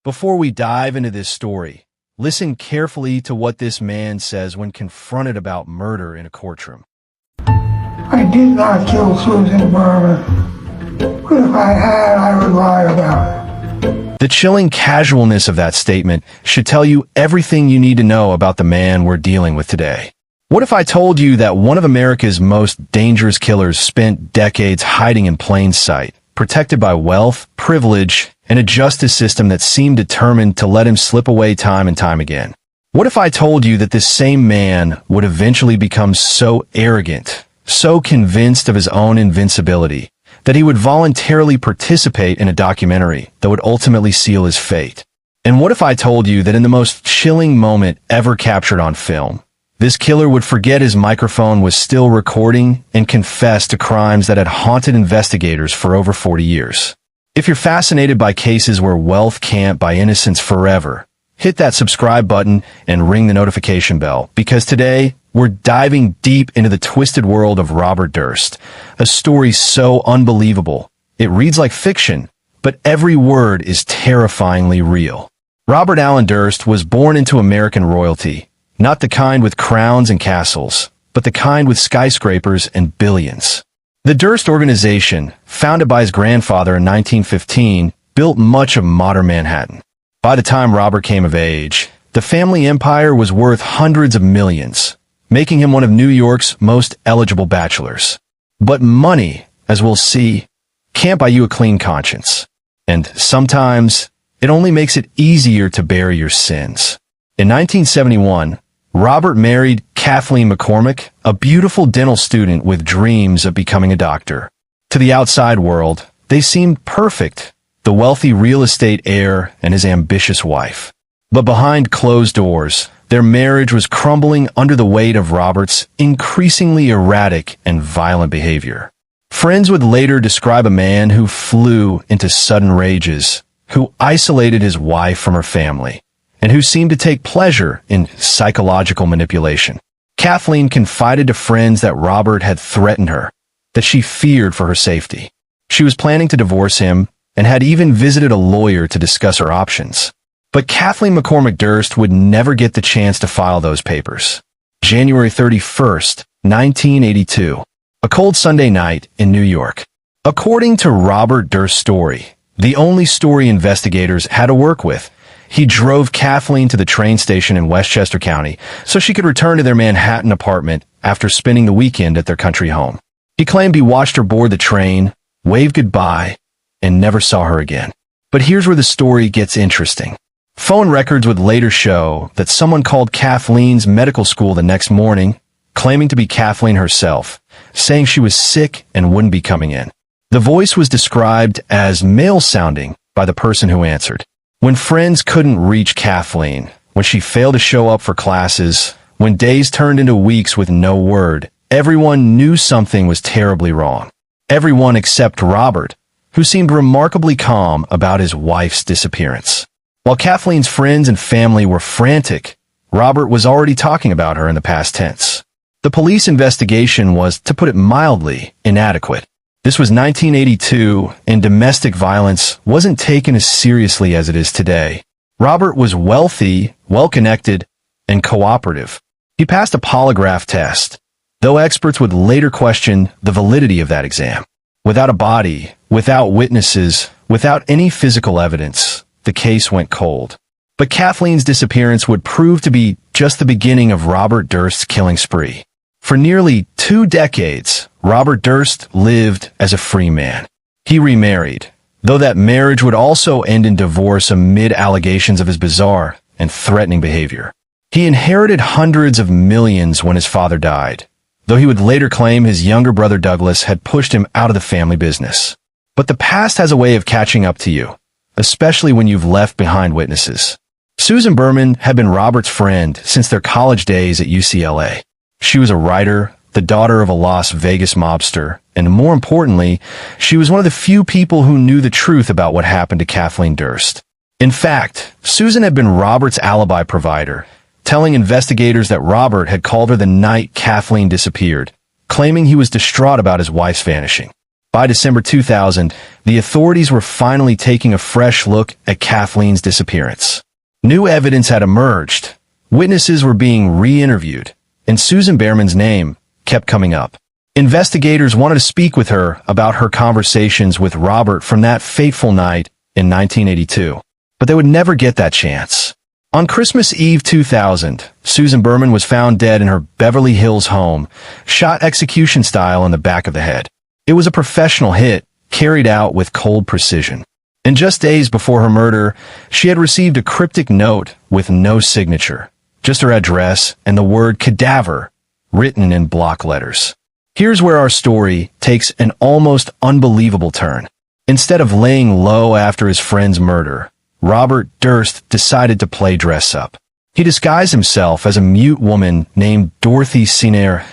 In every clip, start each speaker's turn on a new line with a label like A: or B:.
A: Before we dive into this story, listen carefully to what this man says when confronted about murder in a courtroom.
B: I did not kill Susan Berman, but if I had, I would lie about it.
A: The chilling casualness of that statement should tell you everything you need to know about the man we're dealing with today. What if I told you that one of America's most dangerous killers spent decades hiding in plain sight, protected by wealth, privilege, and a justice system that seemed determined to let him slip away time and time again? What if I told you that this same man would eventually become so arrogant, so convinced of his own invincibility, that he would voluntarily participate in a documentary that would ultimately seal his fate? And what if I told you that in the most chilling moment ever captured on film, this killer would forget his microphone was still recording and confess to crimes that had haunted investigators for over 40 years? If you're fascinated by cases where wealth can't buy innocence forever, hit that subscribe button and ring the notification bell, because today we're diving deep into the twisted world of Robert Durst, a story so unbelievable it reads like fiction, but every word is terrifyingly real. Robert Allen Durst was born into American royalty, not the kind with crowns and castles, but the kind with skyscrapers and billions. The Durst organization, founded by his grandfather in 1915, built much of modern Manhattan. By the time Robert came of age, the family empire was worth hundreds of millions, making him one of New York's most eligible bachelors. But money, as we'll see, can't buy you a clean conscience. And sometimes, it only makes it easier to bury your sins. In 1971, Robert married Kathleen McCormick, a beautiful dental student with dreams of becoming a doctor. To the outside world, they seemed perfect, the wealthy real estate heir and his ambitious wife. But behind closed doors, their marriage was crumbling under the weight of Robert's increasingly erratic and violent behavior. Friends would later describe a man who flew into sudden rages, who isolated his wife from her family, and who seemed to take pleasure in psychological manipulation. Kathleen confided to friends that Robert had threatened her, that she feared for her safety. She was planning to divorce him and had even visited a lawyer to discuss her options. But Kathleen McCormick Durst would never get the chance to file those papers. January 31st, 1982. A cold Sunday night in New York. According to Robert Durst's story, the only story investigators had to work with, he drove Kathleen to the train station in Westchester County so she could return to their Manhattan apartment after spending the weekend at their country home. He claimed he watched her board the train, waved goodbye, and never saw her again. But here's where the story gets interesting. Phone records would later show that someone called Kathleen's medical school the next morning, claiming to be Kathleen herself, saying she was sick and wouldn't be coming in. The voice was described as male-sounding by the person who answered. When friends couldn't reach Kathleen, when she failed to show up for classes, when days turned into weeks with no word, everyone knew something was terribly wrong. Everyone except Robert, who seemed remarkably calm about his wife's disappearance. While Kathleen's friends and family were frantic, Robert was already talking about her in the past tense. The police investigation was, to put it mildly, inadequate. This was 1982, and domestic violence wasn't taken as seriously as it is today. Robert was wealthy, well-connected, and cooperative. He passed a polygraph test, though experts would later question the validity of that exam. Without a body, without witnesses, without any physical evidence, the case went cold. But Kathleen's disappearance would prove to be just the beginning of Robert Durst's killing spree. For nearly 2 decades, Robert Durst lived as a free man. He remarried, though that marriage would also end in divorce amid allegations of his bizarre and threatening behavior. He inherited hundreds of millions when his father died, though he would later claim his younger brother Douglas had pushed him out of the family business. But the past has a way of catching up to you, especially when you've left behind witnesses. Susan Berman had been Robert's friend since their college days at UCLA. She was a writer, the daughter of a Las Vegas mobster, and more importantly, she was one of the few people who knew the truth about what happened to Kathleen Durst. In fact, Susan had been Robert's alibi provider, telling investigators that Robert had called her the night Kathleen disappeared, claiming he was distraught about his wife's vanishing. By December 2000, the authorities were finally taking a fresh look at Kathleen's disappearance. New evidence had emerged. Witnesses were being re-interviewed, and Susan Berman's name kept coming up. Investigators wanted to speak with her about her conversations with Robert from that fateful night in 1982, but they would never get that chance. On Christmas Eve 2000, Susan Berman was found dead in her Beverly Hills home, shot execution style in the back of the head. It was a professional hit, carried out with cold precision. And just days before her murder, she had received a cryptic note with no signature, just her address and the word cadaver written in block letters. Here's where our story takes an almost unbelievable turn. Instead of laying low after his friend's murder, Robert Durst decided to play dress-up. He disguised himself as a mute woman named Dorothy Senior,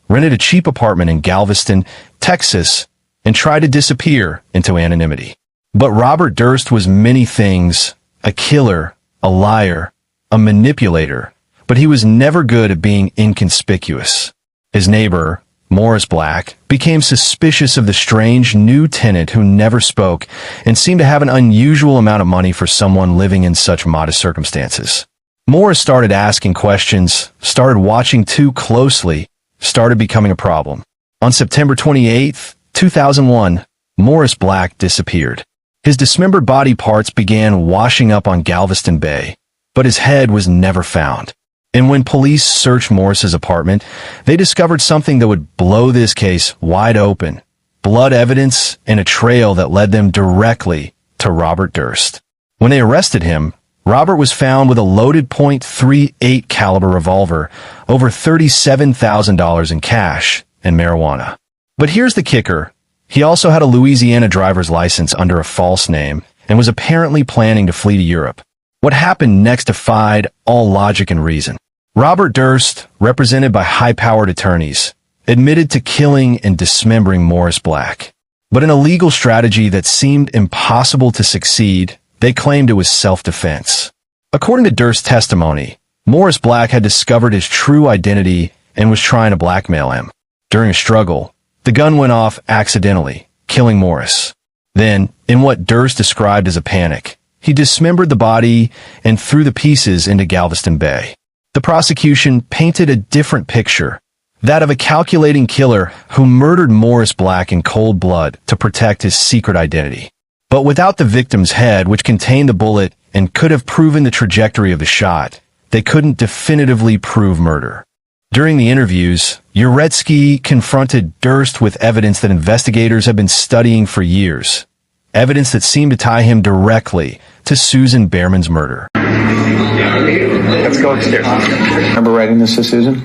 A: rented a cheap apartment in Galveston, Texas, and tried to disappear into anonymity. But Robert Durst was many things: a killer, a liar, a manipulator, but he was never good at being inconspicuous. His neighbor, Morris Black, became suspicious of the strange new tenant who never spoke and seemed to have an unusual amount of money for someone living in such modest circumstances. Morris started asking questions, started watching too closely, started becoming a problem. On September 28, 2001, Morris Black disappeared. His dismembered body parts began washing up on Galveston Bay, but his head was never found. And when police searched Morris's apartment, they discovered something that would blow this case wide open: blood evidence and a trail that led them directly to Robert Durst. When they arrested him, Robert was found with a loaded .38 caliber revolver, over $37,000 in cash, and marijuana. But here's the kicker. He also had a Louisiana driver's license under a false name and was apparently planning to flee to Europe. What happened next defied all logic and reason. Robert Durst, represented by high-powered attorneys, admitted to killing and dismembering Morris Black. But in a legal strategy that seemed impossible to succeed, they claimed it was self-defense. According to Durst's testimony, Morris Black had discovered his true identity and was trying to blackmail him. During a struggle, the gun went off accidentally, killing Morris. Then, in what Durst described as a panic, he dismembered the body and threw the pieces into Galveston Bay. The prosecution painted a different picture, that of a calculating killer who murdered Morris Black in cold blood to protect his secret identity. But without the victim's head, which contained the bullet and could have proven the trajectory of the shot, they couldn't definitively prove murder. During the interviews, Uretsky confronted Durst with evidence that investigators have been studying for years. Evidence that seemed to tie him directly to Susan Berman's murder.
C: Let's go upstairs. Remember writing this to Susan?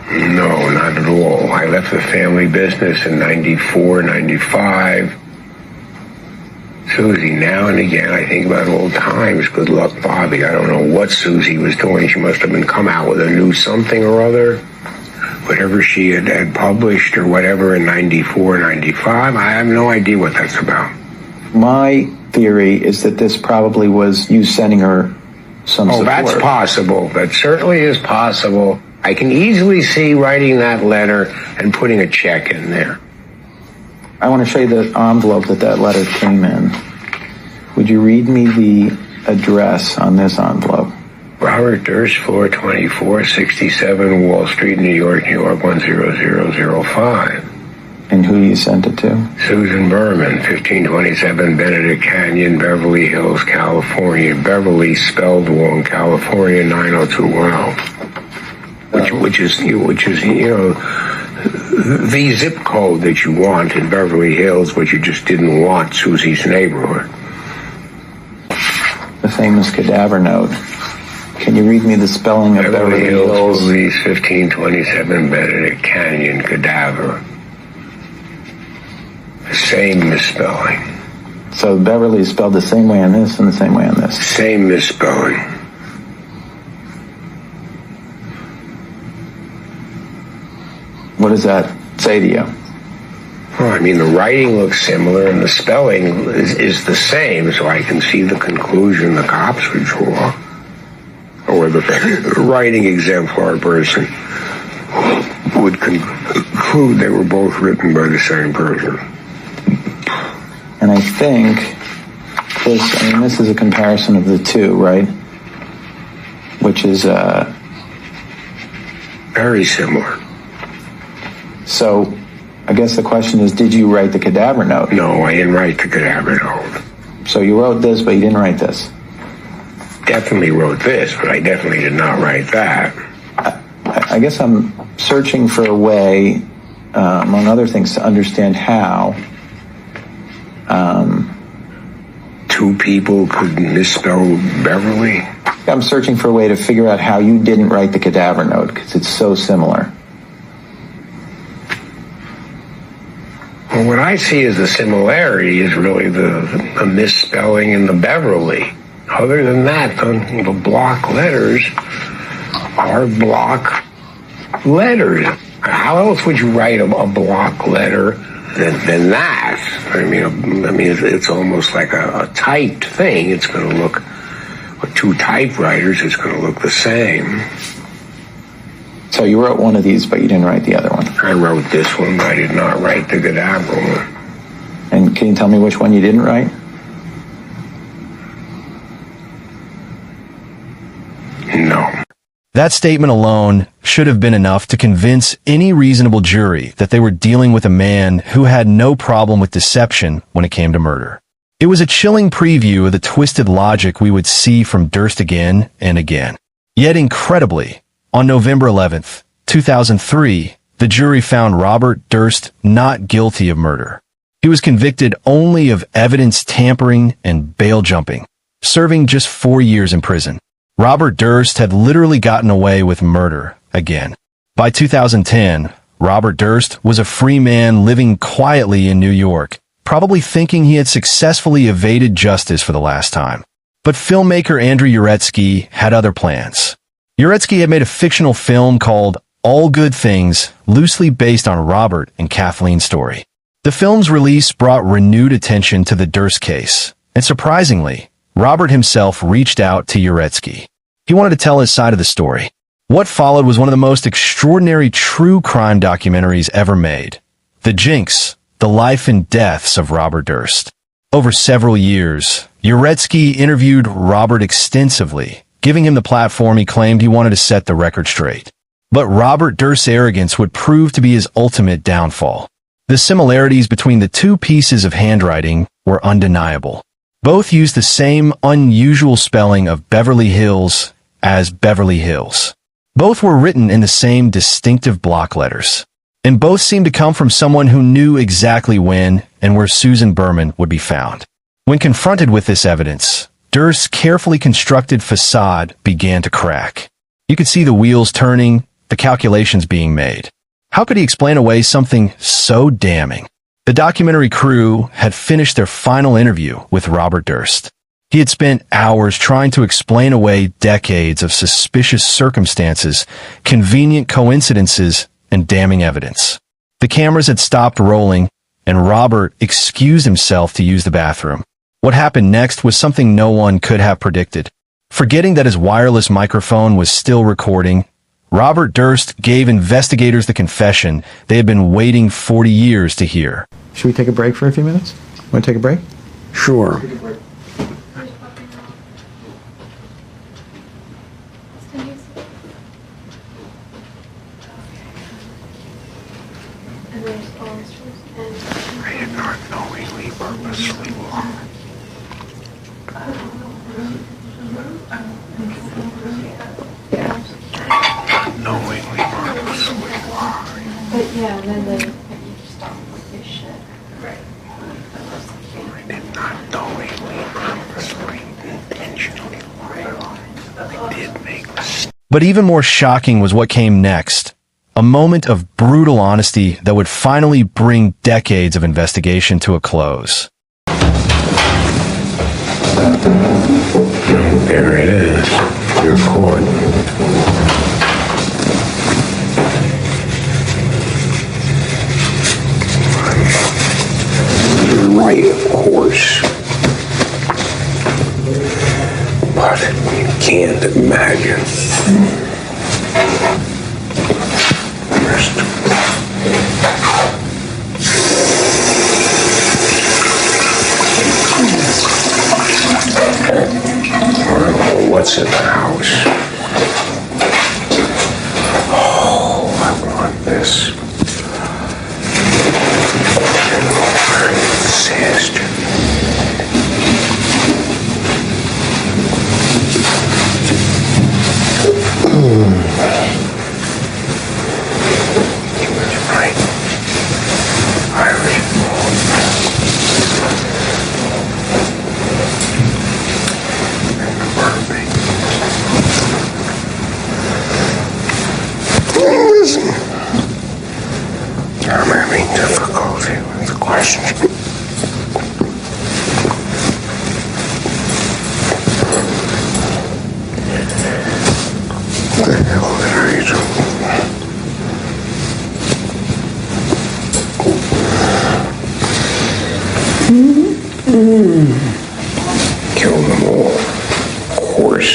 D: No, not at all. I left the family business in 94, 95. Susie, now and again, I think about old times. Good luck, Bobby. I don't know what Susie was doing. She must have been come out with a new something or other. Whatever she had published or whatever in 94, 95, I have no idea what that's about.
C: My theory is that this probably was you sending her some support.
D: That's possible. That certainly is possible. I can easily see writing that letter and putting a check in there.
C: I want to show you the envelope that letter came in. Would you read me the address on this envelope?
D: Robert Durst, floor 24, 67 Wall Street, New York, 10005.
C: And who you sent it to?
D: Susan Berman, 1527 Benedict Canyon, Beverly Hills, California. Beverly spelled wrong, California 90210. Which is the zip code that you want in Beverly Hills, but you just didn't want Susie's neighborhood.
C: The famous cadaver note. Can you read me the spelling of Beverly Hills?
D: Police, 1527 Benedict Canyon, cadaver. Same misspelling.
C: So Beverly is spelled the same way on this and the same way on this?
D: Same misspelling.
C: What does that say to you?
D: Well, I mean, the writing looks similar and the spelling is the same, so I can see the conclusion the cops would draw. Or the writing exemplar person. would conclude they were both written by the same person.
C: And I think this is a comparison of the two, right? Which is
D: very similar.
C: So I guess the question is, did you write the cadaver note?
D: No, I didn't write the cadaver note.
C: So you wrote this, but you didn't write this?
D: Definitely wrote this, but I definitely did not write that.
C: I guess I'm searching for a way, among other things, to understand how
D: two people could misspell Beverly.
C: I'm searching for a way to figure out how you didn't write the cadaver note, because it's so similar.
D: Well, what I see as a similarity is really the misspelling in the Beverly. Other than that, the block letters are block letters. How else would you write a block letter than that? I mean, it's almost like a typed thing. It's going to look, with two typewriters, it's going to look the same.
C: So you wrote one of these, but you didn't write the other one?
D: I wrote this one, but I did not write the cadaver one.
C: And can you tell me which one you didn't write?
D: No.
A: That statement alone should have been enough to convince any reasonable jury that they were dealing with a man who had no problem with deception when it came to murder. It was a chilling preview of the twisted logic we would see from Durst again and again. Yet incredibly, on November 11th, 2003, the jury found Robert Durst not guilty of murder. He was convicted only of evidence tampering and bail jumping, serving just 4 years in prison. Robert Durst had literally gotten away with murder again. By 2010, Robert Durst was a free man living quietly in New York, probably thinking he had successfully evaded justice for the last time. But filmmaker Andrew Uretsky had other plans. Uretsky had made a fictional film called All Good Things, loosely based on Robert and Kathleen's story. The film's release brought renewed attention to the Durst case, and surprisingly, Robert himself reached out to Uretsky. He wanted to tell his side of the story. What followed was one of the most extraordinary true crime documentaries ever made. The Jinx, The Life and Deaths of Robert Durst. Over several years, Uretsky interviewed Robert extensively, giving him the platform he claimed he wanted to set the record straight. But Robert Durst's arrogance would prove to be his ultimate downfall. The similarities between the two pieces of handwriting were undeniable. Both used the same unusual spelling of Beverly Hills as Beverly Hills. Both were written in the same distinctive block letters. And both seemed to come from someone who knew exactly when and where Susan Berman would be found. When confronted with this evidence, Durst's carefully constructed facade began to crack. You could see the wheels turning, the calculations being made. How could he explain away something so damning? The documentary crew had finished their final interview with Robert Durst. He had spent hours trying to explain away decades of suspicious circumstances, convenient coincidences, and damning evidence. The cameras had stopped rolling, and Robert excused himself to use the bathroom. What happened next was something no one could have predicted. Forgetting that his wireless microphone was still recording, Robert Durst gave investigators the confession they had been waiting 40 years to hear.
C: Should we take a break for a few minutes? Want to take a break?
D: Sure. I did not knowingly, purposely lie. Knowingly, purposely lie.
E: But yeah, then you stop with your shit. Right.
D: I did not knowingly, purposely, intentionally lie. I did make mistakes.
A: But even more shocking was what came next. A moment of brutal honesty that would finally bring decades of investigation to a close.
D: There it is. You're caught. You're right, of course. But you can't imagine What's in the house? Oh, I want this. I insist. Right. Irish. Listen. I'm having difficulty with the question. What the hell did I do? Kill them all, of course.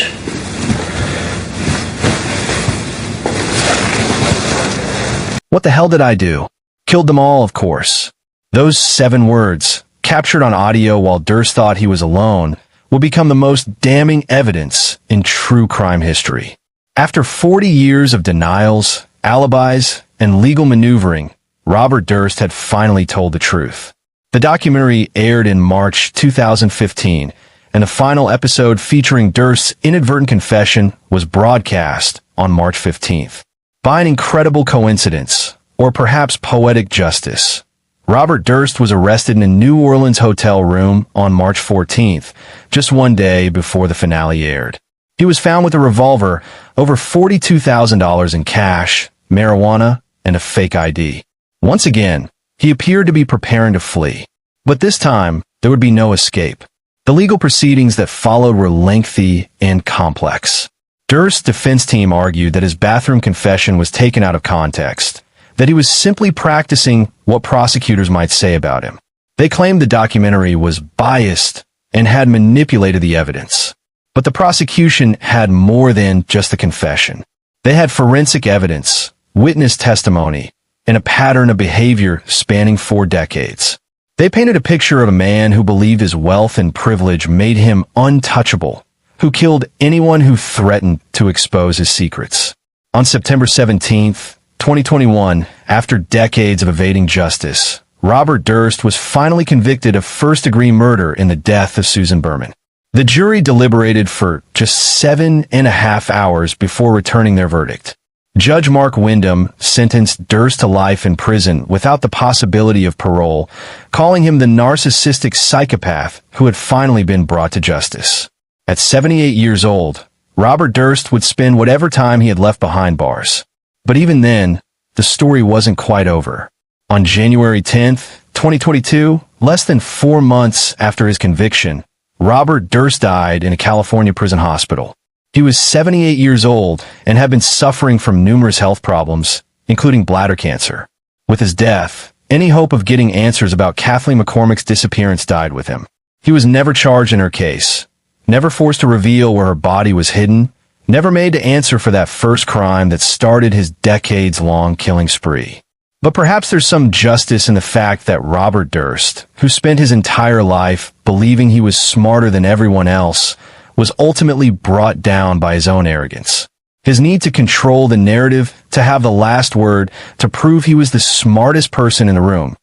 A: What the hell did I do? Killed them all, of course. Those 7 words, captured on audio while Durst thought he was alone, will become the most damning evidence in true crime history. After 40 years of denials, alibis, and legal maneuvering, Robert Durst had finally told the truth. The documentary aired in March 2015, and the final episode featuring Durst's inadvertent confession was broadcast on March 15th. By an incredible coincidence, or perhaps poetic justice, Robert Durst was arrested in a New Orleans hotel room on March 14th, just one day before the finale aired. He was found with a revolver, over $42,000 in cash, marijuana, and a fake ID. Once again, he appeared to be preparing to flee. But this time, there would be no escape. The legal proceedings that followed were lengthy and complex. Durst's defense team argued that his bathroom confession was taken out of context, that he was simply practicing what prosecutors might say about him. They claimed the documentary was biased and had manipulated the evidence. But the prosecution had more than just the confession. They had forensic evidence, witness testimony, and a pattern of behavior spanning 4 decades. They painted a picture of a man who believed his wealth and privilege made him untouchable, who killed anyone who threatened to expose his secrets. On September 17, 2021, after decades of evading justice, Robert Durst was finally convicted of first-degree murder in the death of Susan Berman. The jury deliberated for just 7.5 hours before returning their verdict. Judge Mark Wyndham sentenced Durst to life in prison without the possibility of parole, calling him the narcissistic psychopath who had finally been brought to justice. At 78 years old, Robert Durst would spend whatever time he had left behind bars. But even then, the story wasn't quite over. On January 10, 2022, less than 4 months after his conviction, Robert Durst died in a California prison hospital. He was 78 years old and had been suffering from numerous health problems, including bladder cancer. With his death, any hope of getting answers about Kathie McCormick's disappearance died with him. He was never charged in her case, never forced to reveal where her body was hidden, never made to answer for that first crime that started his decades-long killing spree. But perhaps there's some justice in the fact that Robert Durst, who spent his entire life believing he was smarter than everyone else, was ultimately brought down by his own arrogance. His need to control the narrative, to have the last word, to prove he was the smartest person in the room.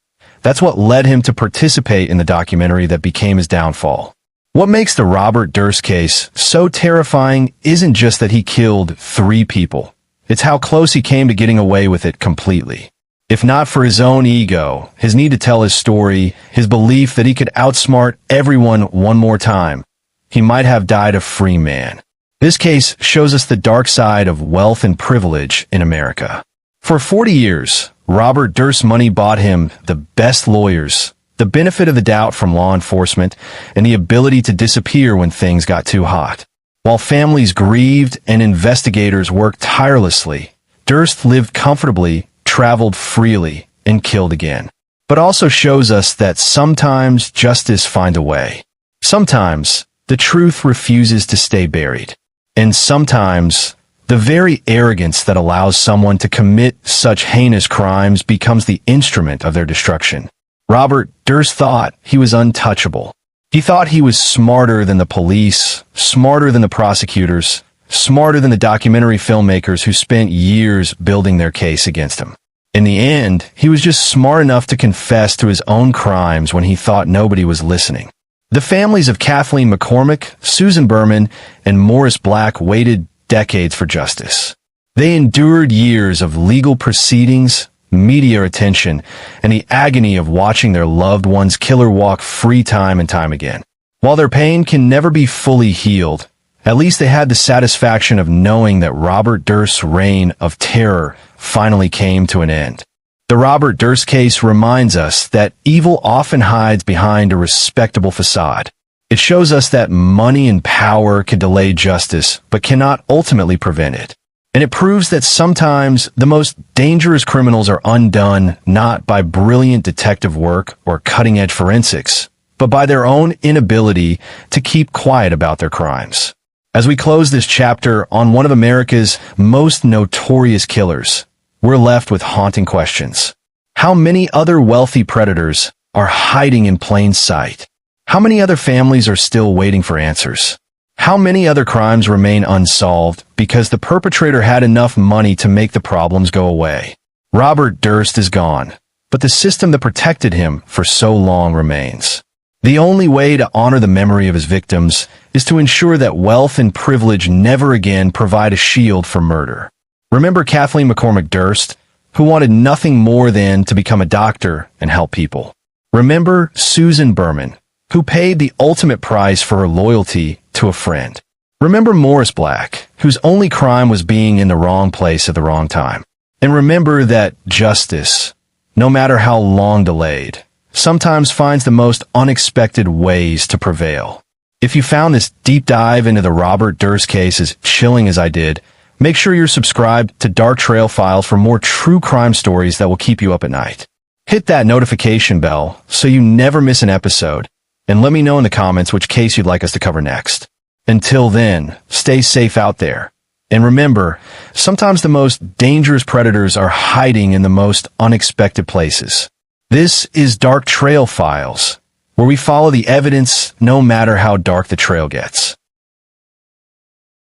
A: That's what led him to participate in the documentary that became his downfall. What makes the Robert Durst case so terrifying isn't just that he killed 3 people. It's how close he came to getting away with it completely. If not for his own ego, his need to tell his story, his belief that he could outsmart everyone one more time, he might have died a free man. This case shows us the dark side of wealth and privilege in America. For 40 years, Robert Durst's money bought him the best lawyers, the benefit of the doubt from law enforcement, and the ability to disappear when things got too hot. While families grieved and investigators worked tirelessly, Durst lived comfortably, traveled freely, and killed again. But also shows us that sometimes justice finds a way. Sometimes the truth refuses to stay buried. And sometimes The very arrogance that allows someone to commit such heinous crimes becomes the instrument of their destruction. Robert Durst thought he was untouchable. He thought he was smarter than the police, smarter than the prosecutors, smarter than the documentary filmmakers who spent years building their case against him. In the end, he was just smart enough to confess to his own crimes when he thought nobody was listening. The families of Kathleen McCormick, Susan Berman, and Morris Black waited decades for justice. They endured years of legal proceedings, media attention, and the agony of watching their loved one's killer walk free time and time again. While their pain can never be fully healed, at least they had the satisfaction of knowing that Robert Durst's reign of terror finally came to an end. The Robert Durst case reminds us that evil often hides behind a respectable facade. It shows us that money and power can delay justice, but cannot ultimately prevent it. And it proves that sometimes the most dangerous criminals are undone not by brilliant detective work or cutting-edge forensics, but by their own inability to keep quiet about their crimes. As we close this chapter on one of America's most notorious killers, we're left with haunting questions. How many other wealthy predators are hiding in plain sight? How many other families are still waiting for answers? How many other crimes remain unsolved because the perpetrator had enough money to make the problems go away? Robert Durst is gone, but the system that protected him for so long remains. The only way to honor the memory of his victims is to ensure that wealth and privilege never again provide a shield for murder. Remember Kathleen McCormick Durst, who wanted nothing more than to become a doctor and help people. Remember Susan Berman, who paid the ultimate price for her loyalty to a friend. Remember Morris Black, whose only crime was being in the wrong place at the wrong time. And remember that justice, no matter how long delayed, sometimes finds the most unexpected ways to prevail. If you found this deep dive into the Robert Durst case as chilling as I did, make sure you're subscribed to Dark Trail Files for more true crime stories that will keep you up at night. Hit that notification bell so you never miss an episode, and let me know in the comments which case you'd like us to cover next. Until then, stay safe out there. And remember, sometimes the most dangerous predators are hiding in the most unexpected places. This is Dark Trail Files, where we follow the evidence no matter how dark the trail gets.